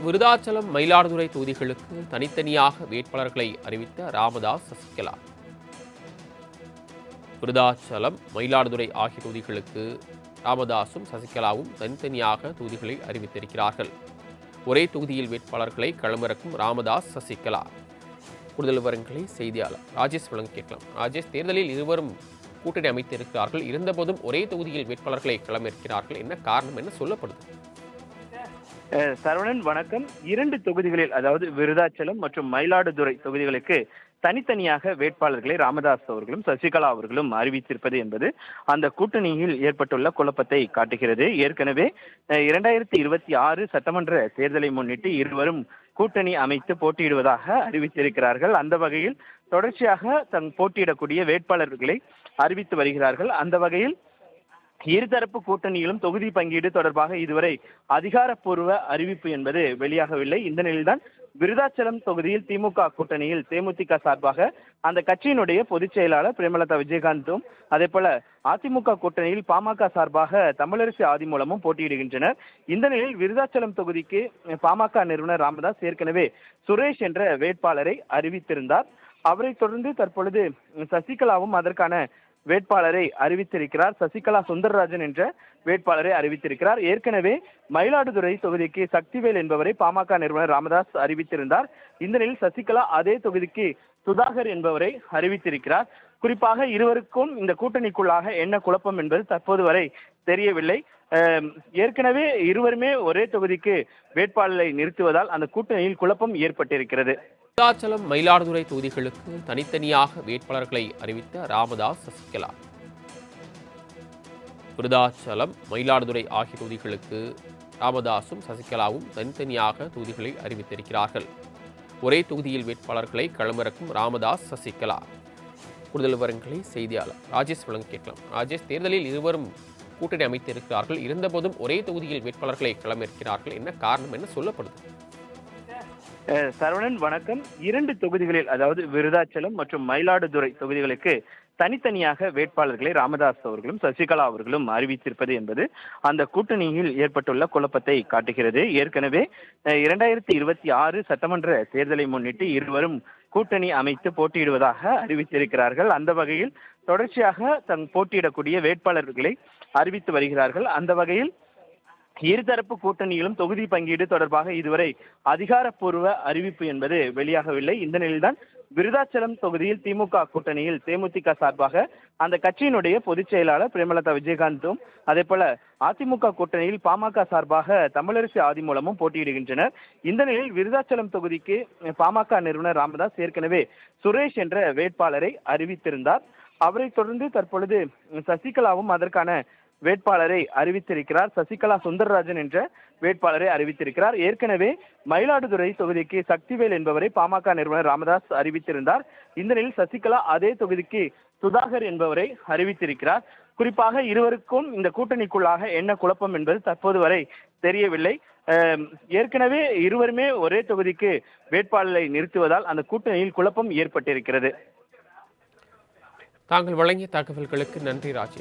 விருதாச்சலம், மயிலாடுதுறை தொகுதிகளுக்கு தனித்தனியாக வேட்பாளர்களை அறிவித்த ராமதாஸ், சசிகலா. விருதாச்சலம், மயிலாடுதுறை ஆகிய தொகுதிகளுக்கு ராமதாசும் சசிகலாவும் தனித்தனியாக தொகுதிகளை அறிவித்திருக்கிறார்கள். ஒரே தொகுதியில் வேட்பாளர்களை களமிறக்கும் ராமதாஸ், சசிகலா. கூடுதல் விவரங்களை செய்தியாளர் ராஜேஷ் வழங்க கேட்கலாம். ராஜேஷ், தேர்தலில் இருவரும் கூட்டணி அமைத்திருக்கிறார்கள். இருந்தபோதும் ஒரே தொகுதியில் வேட்பாளர்களை களமிறக்கிறார்கள். என்ன காரணம், என்ன சொல்லப்படுது? சரவணன், வணக்கம். 2 தொகுதிகளில், அதாவது விருதாச்சலம் மற்றும் மயிலாடுதுறை தொகுதிகளுக்கு தனித்தனியாக வேட்பாளர்களை ராமதாஸ் அவர்களும் சசிகலா அவர்களும் அறிவித்திருப்பது என்பது அந்த கூட்டணியில் ஏற்பட்டுள்ள குழப்பத்தை காட்டுகிறது. ஏற்கனவே 2026 சட்டமன்ற தேர்தலை முன்னிட்டு இருவரும் கூட்டணி அமைத்து போட்டியிடுவதாக அறிவித்திருக்கிறார்கள். அந்த வகையில் தொடர்ச்சியாக போட்டியிடக்கூடிய வேட்பாளர்களை அறிவித்து வருகிறார்கள். அந்த வகையில் இருதரப்பு கூட்டணியிலும் தொகுதி பங்கீடு தொடர்பாக இதுவரை அதிகாரப்பூர்வ அறிவிப்பு என்பது வெளியாகவில்லை. இந்த நிலையில்தான் விருதாச்சலம் தொகுதியில் திமுக கூட்டணியில் தேமுதிக சார்பாக அந்த கட்சியினுடைய பொதுச் செயலாளர் பிரேமலதா விஜயகாந்தும், அதே போல அதிமுக கூட்டணியில் பாமக சார்பாக தமிழரசு ஆதிமூலமும் போட்டியிடுகின்றனர். இந்த நிலையில் விருதாச்சலம் தொகுதிக்கு பாமக நிறுவனர் ராமதாஸ் ஏற்கனவே சுரேஷ் என்ற வேட்பாளரை அறிவித்திருந்தார். அவரை தொடர்ந்து தற்பொழுது சசிகலாவும் அதற்கான வேட்பாளரை அறிவித்திருக்கிறார். சசிகலா சுந்தரராஜன் என்ற வேட்பாளரை அறிவித்திருக்கிறார். ஏற்கனவே மயிலாடுதுறை தொகுதிக்கு சக்திவேல் என்பவரை பாமக நிறுவனர் ராமதாஸ் அறிவித்திருந்தார். இந்த நிலையில் சசிகலா அதே தொகுதிக்கு சுதாகர் என்பவரை அறிவித்திருக்கிறார். குறிப்பாக இருவருக்கும் இந்த கூட்டணிக்குள்ளாக என்ன குழப்பம் என்பது தற்போது வரை தெரியவில்லை. ஏற்கனவே இருவருமே ஒரே தொகுதிக்கு வேட்பாளரை நிறுத்துவதால் அந்த கூட்டணியில் குழப்பம் ஏற்பட்டிருக்கிறது. விருதாச்சலம், மயிலாடுதுறை தொகுதிகளுக்கு தனித்தனியாக வேட்பாளர்களை அறிவித்த ராமதாஸ், சசிகலா. விருதாச்சலம், மயிலாடுதுறை ஆகிய தொகுதிகளுக்கு ராமதாசும் சசிகலாவும் தனித்தனியாக தொகுதிகளை அறிவித்திருக்கிறார்கள். ஒரே தொகுதியில் வேட்பாளர்களை களமிறக்கும் ராமதாஸ், சசிகலா. கூடுதல் விவரங்களை செய்தியாளர் ராஜேஷ் வழங்க கேட்கலாம். ராஜேஷ், தேர்தலில் இருவரும் கூட்டணி அமைத்திருக்கிறார்கள். இருந்தபோதும் ஒரே தொகுதியில் வேட்பாளர்களை களமிறக்கிறார்கள். என்ன காரணம், என்ன சொல்லப்படுது? சரவணன், வணக்கம். 2 தொகுதிகளில், அதாவது விருதாச்சலம் மற்றும் மயிலாடுதுறை தொகுதிகளுக்கு தனித்தனியாக வேட்பாளர்களை ராமதாஸ் அவர்களும் சசிகலா அவர்களும் அறிவித்திருப்பது என்பது அந்த கூட்டணியில் ஏற்பட்டுள்ள குழப்பத்தை காட்டுகிறது. ஏற்கனவே 2026 சட்டமன்ற தேர்தலை முன்னிட்டு இருவரும் கூட்டணி அமைத்து போட்டியிடுவதாக அறிவித்திருக்கிறார்கள். அந்த வகையில் தொடர்ச்சியாக போட்டியிடக்கூடிய வேட்பாளர்களை அறிவித்து வருகிறார்கள். அந்த வகையில் இருதரப்பு கூட்டணியிலும் தொகுதி பங்கீடு தொடர்பாக இதுவரை அதிகாரப்பூர்வ அறிவிப்பு என்பது வெளியாகவில்லை. இந்த நிலையில்தான் விருதாச்சலம் தொகுதியில் திமுக கூட்டணியில் தேமுதிக சார்பாக அந்த கட்சியினுடைய பொதுச் செயலாளர் பிரேமலதா விஜயகாந்தும், அதே போல அதிமுக கூட்டணியில் பாமக சார்பாக தமிழரசு ஆதிமூலமும் போட்டியிடுகின்றனர். இந்த நிலையில் விருதாச்சலம் தொகுதிக்கு பாமக நிறுவனர் ராமதாஸ் ஏற்கனவே சுரேஷ் என்ற வேட்பாளரை அறிவித்திருந்தார். அவரை தொடர்ந்து தற்பொழுது சசிகலாவும் அதற்கான வேட்பாளரை அறிவித்திருக்கிறார். சசிகலா சுந்தரராஜன் என்ற வேட்பாளரை அறிவித்திருக்கிறார். ஏற்கனவே மயிலாடுதுறை தொகுதிக்கு சக்திவேல் என்பவரை பாமக நிறுவனர் ராமதாஸ் அறிவித்திருந்தார். இந்த நிலையில் சசிகலா அதே தொகுதிக்கு சுதாகர் என்பவரை அறிவித்திருக்கிறார். குறிப்பாக இருவருக்கும் இந்த கூட்டணிக்குள்ளாக என்ன குழப்பம் என்பது தற்போது வரை தெரியவில்லை. ஏற்கனவே இருவருமே ஒரே தொகுதிக்கு வேட்பாளரை நிறுத்துவதால் அந்த கூட்டணியில் குழப்பம் ஏற்பட்டிருக்கிறது. தாங்கள் வழங்கிய தகவல்களுக்கு நன்றி ராஜேஷ்.